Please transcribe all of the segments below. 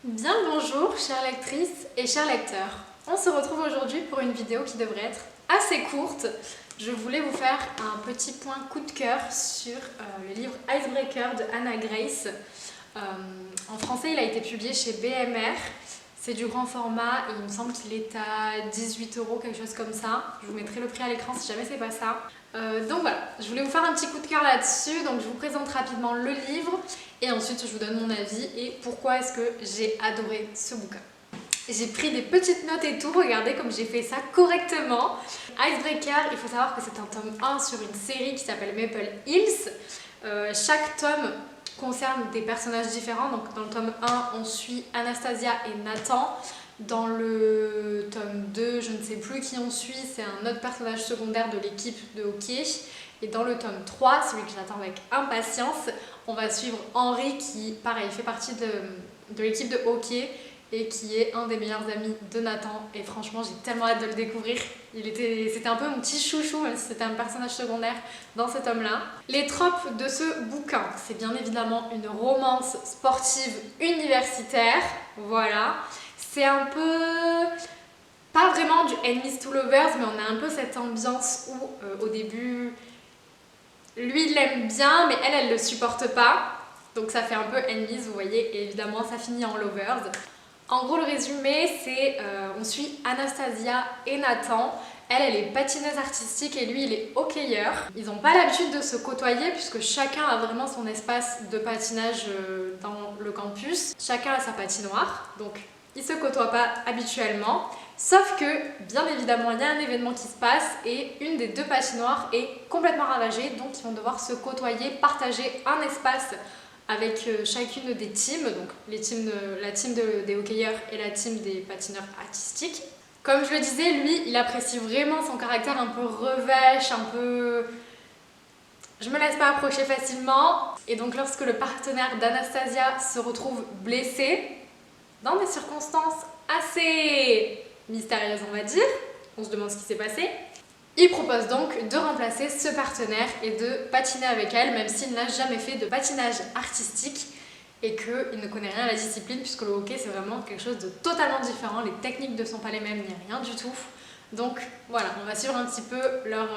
Bien bonjour chères lectrices et chers lecteurs. On se retrouve aujourd'hui pour une vidéo qui devrait être assez courte. Je voulais vous faire un petit point coup de cœur sur le livre Icebreaker de Hannah Grace. En français, il a été publié chez BMR. C'est du grand format et il me semble qu'il est à 18 €, quelque chose comme ça. Je vous mettrai le prix à l'écran si jamais c'est pas ça. Donc voilà, je voulais vous faire un petit coup de cœur là-dessus. Donc je vous présente rapidement le livre et ensuite je vous donne mon avis et pourquoi est-ce que j'ai adoré ce bouquin. J'ai pris des petites notes et tout, regardez comme j'ai fait ça correctement. Icebreaker, il faut savoir que c'est un tome 1 sur une série qui s'appelle Maple Hills. Chaque tome concerne des personnages différents. Donc dans le tome 1, on suit Anastasia et Nathan. Dans le tome 2, je ne sais plus qui on suit, c'est un autre personnage secondaire de l'équipe de hockey. Et dans le tome 3, celui que j'attends avec impatience, on va suivre Henry qui, pareil, fait partie de l'équipe de hockey et qui est un des meilleurs amis de Nathan. Et franchement, j'ai tellement hâte de le découvrir. C'était un peu mon petit chouchou, même si c'était un personnage secondaire dans cet homme-là. Les tropes de ce bouquin, c'est bien évidemment une romance sportive universitaire. Voilà. C'est un peu... pas vraiment du Enemies to Lovers, mais on a un peu cette ambiance où, au début, lui, il l'aime bien, mais elle le supporte pas. Donc ça fait un peu Enemies, vous voyez, et évidemment, ça finit en Lovers. En gros, le résumé, c'est on suit Anastasia et Nathan. Elle est patineuse artistique et lui, il est hockeyeur. Ils n'ont pas l'habitude de se côtoyer puisque chacun a vraiment son espace de patinage dans le campus. Chacun a sa patinoire, donc ils ne se côtoient pas habituellement. Sauf que, bien évidemment, il y a un événement qui se passe et une des deux patinoires est complètement ravagée. Donc, ils vont devoir se côtoyer, partager un espace avec chacune des teams, donc la team des hockeyeurs et la team des patineurs artistiques. Comme je le disais, lui, il apprécie vraiment son caractère un peu revêche, un peu... Je me laisse pas approcher facilement. Et donc lorsque le partenaire d'Anastasia se retrouve blessé, dans des circonstances assez mystérieuses on va dire, on se demande ce qui s'est passé, il propose donc de remplacer ce partenaire et de patiner avec elle, même s'il n'a jamais fait de patinage artistique et qu'il ne connaît rien à la discipline, puisque le hockey c'est vraiment quelque chose de totalement différent, les techniques ne sont pas les mêmes, ni rien du tout. Donc voilà, on va suivre un petit peu leur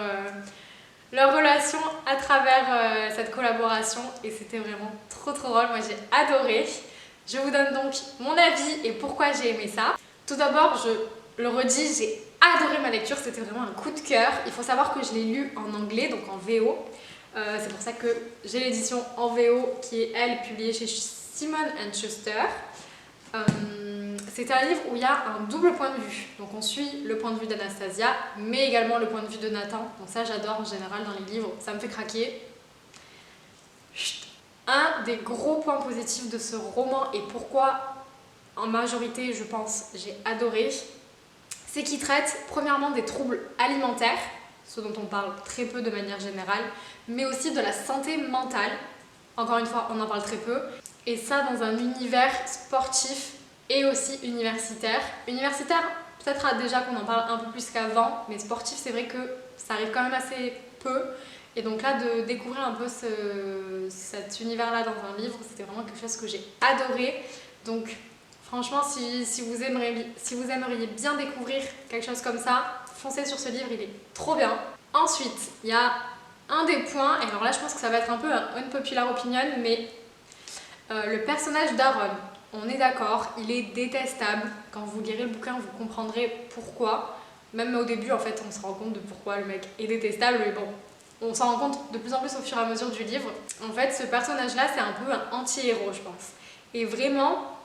relation à travers cette collaboration et c'était vraiment trop drôle, moi j'ai adoré. Je vous donne donc mon avis et pourquoi j'ai aimé ça. Tout d'abord, je le redis, j'ai adoré ma lecture, c'était vraiment un coup de cœur. Il faut savoir que je l'ai lu en anglais, donc en VO. C'est pour ça que j'ai l'édition en VO qui est, elle, publiée chez Simon & Schuster. C'est un livre où il y a un double point de vue. Donc on suit le point de vue d'Anastasia, mais également le point de vue de Nathan. Donc ça, j'adore en général dans les livres, ça me fait craquer. Un des gros points positifs de ce roman et pourquoi en majorité je pense j'ai adoré, c'est qu'il traite premièrement des troubles alimentaires, ce dont on parle très peu de manière générale, mais aussi de la santé mentale. Encore une fois, on en parle très peu. Et ça dans un univers sportif et aussi universitaire. Universitaire, peut-être déjà qu'on en parle un peu plus qu'avant, mais sportif, c'est vrai que ça arrive quand même assez peu. Et donc là, de découvrir un peu cet univers-là dans un livre, c'était vraiment quelque chose que j'ai adoré. Donc franchement, si vous aimeriez bien découvrir quelque chose comme ça, foncez sur ce livre, il est trop bien. Ensuite, il y a un des points, et alors là je pense que ça va être un peu un unpopular opinion, mais le personnage d'Aaron, on est d'accord, il est détestable. Quand vous lirez le bouquin, vous comprendrez pourquoi. Même au début, en fait, on se rend compte de pourquoi le mec est détestable, mais bon, on s'en rend compte de plus en plus au fur et à mesure du livre. En fait, ce personnage-là, c'est un peu un anti-héros, je pense. Et vraiment,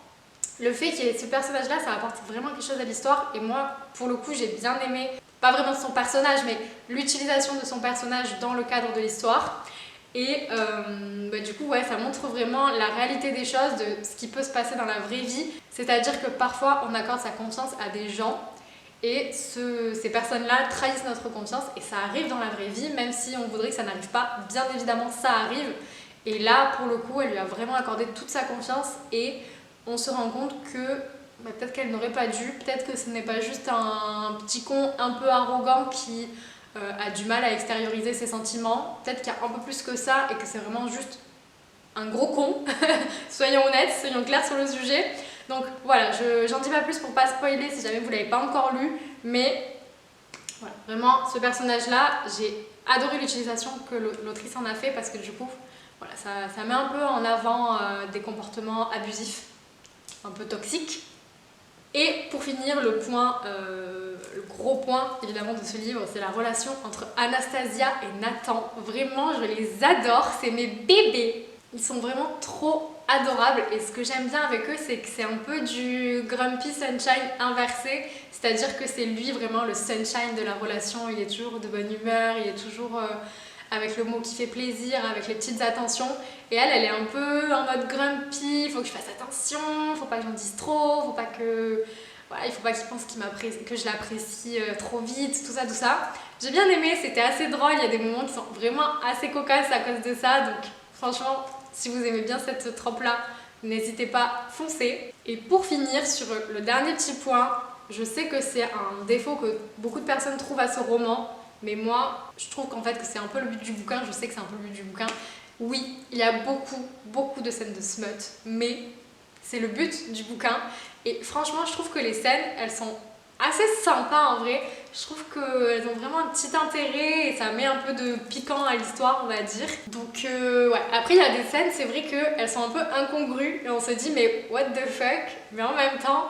le fait qu'il y ait ce personnage-là, ça apporte vraiment quelque chose à l'histoire. Et moi, pour le coup, j'ai bien aimé, pas vraiment son personnage, mais l'utilisation de son personnage dans le cadre de l'histoire. Et du coup, ouais, ça montre vraiment la réalité des choses, de ce qui peut se passer dans la vraie vie. C'est-à-dire que parfois, on accorde sa confiance à des gens et ces personnes-là trahissent notre confiance et ça arrive dans la vraie vie, même si on voudrait que ça n'arrive pas. Bien évidemment, ça arrive. Et là, pour le coup, elle lui a vraiment accordé toute sa confiance et on se rend compte que peut-être qu'elle n'aurait pas dû, peut-être que ce n'est pas juste un petit con un peu arrogant qui a du mal à extérioriser ses sentiments, peut-être qu'il y a un peu plus que ça et que c'est vraiment juste un gros con, soyons honnêtes, soyons clairs sur le sujet. Donc voilà, j'en dis pas plus pour pas spoiler si jamais vous l'avez pas encore lu, mais voilà, vraiment ce personnage-là, j'ai adoré l'utilisation que l'autrice en a fait parce que du coup, voilà, ça met un peu en avant des comportements abusifs, un peu toxiques. Et pour finir, le gros point évidemment de ce livre, c'est la relation entre Anastasia et Nathan. Vraiment, je les adore, c'est mes bébés. Ils sont vraiment trop adorables et ce que j'aime bien avec eux, c'est que c'est un peu du Grumpy Sunshine inversé, c'est-à-dire que c'est lui vraiment le sunshine de la relation, il est toujours de bonne humeur, il est toujours avec le mot qui fait plaisir, avec les petites attentions, et elle est un peu en mode grumpy, il faut que je fasse attention, faut pas que j'en dise trop, faut pas que... Voilà, il faut pas qu'il pense que je l'apprécie trop vite, tout ça. J'ai bien aimé, c'était assez drôle, il y a des moments qui sont vraiment assez cocasses à cause de ça, donc franchement, si vous aimez bien cette trempe-là, n'hésitez pas, foncez. Et pour finir, sur le dernier petit point, je sais que c'est un défaut que beaucoup de personnes trouvent à ce roman, mais moi, je trouve qu'en fait que c'est un peu le but du bouquin, je sais que c'est un peu le but du bouquin. Oui, il y a beaucoup de scènes de smut, mais c'est le but du bouquin. Et franchement, je trouve que les scènes, elles sont assez sympas en vrai. Je trouve qu'elles ont vraiment un petit intérêt et ça met un peu de piquant à l'histoire, on va dire. Donc ouais, après il y a des scènes, c'est vrai qu'elles sont un peu incongrues et on se dit mais what the fuck. Mais en même temps,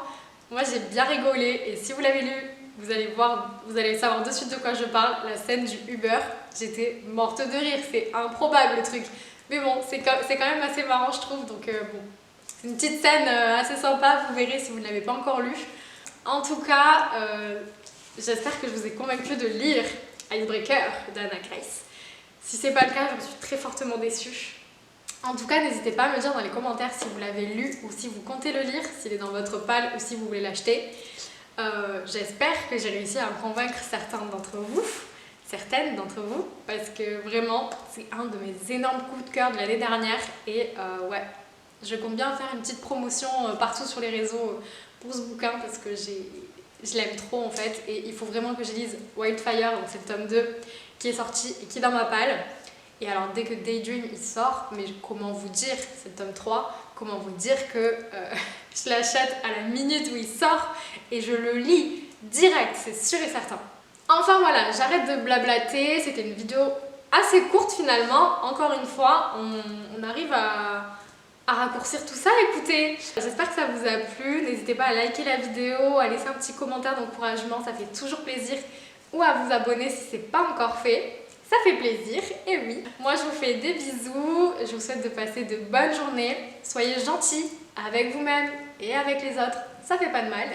moi j'ai bien rigolé et si vous l'avez lu, vous allez savoir de suite de quoi je parle. La scène du Uber, j'étais morte de rire, c'est improbable le truc. Mais bon, c'est quand même assez marrant je trouve, donc bon. C'est une petite scène assez sympa, vous verrez si vous ne l'avez pas encore lu. En tout cas, j'espère que je vous ai convaincu de lire Icebreaker d'Anna Grace. Si c'est pas le cas, je suis très fortement déçue. En tout cas, n'hésitez pas à me dire dans les commentaires si vous l'avez lu ou si vous comptez le lire, s'il est dans votre palle ou si vous voulez l'acheter. J'espère que j'ai réussi à convaincre certaines d'entre vous, parce que vraiment, c'est un de mes énormes coups de cœur de l'année dernière et ouais, je compte bien faire une petite promotion partout sur les réseaux pour ce bouquin parce que je l'aime trop en fait et il faut vraiment que je lise Wildfire, donc c'est le tome 2 qui est sorti et qui est dans ma palle. Et alors dès que Daydream il sort, mais comment vous dire, c'est le tome 3, comment vous dire que je l'achète à la minute où il sort et je le lis direct, c'est sûr et certain. Enfin voilà, j'arrête de blablater, c'était une vidéo assez courte finalement, encore une fois, on arrive à raccourcir tout ça, écoutez. J'espère que ça vous a plu, n'hésitez pas à liker la vidéo, à laisser un petit commentaire d'encouragement, ça fait toujours plaisir, ou à vous abonner si c'est pas encore fait, ça fait plaisir, et oui. Moi je vous fais des bisous, je vous souhaite de passer de bonnes journées, soyez gentils avec vous-même et avec les autres, ça fait pas de mal,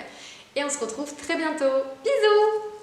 et on se retrouve très bientôt. Bisous!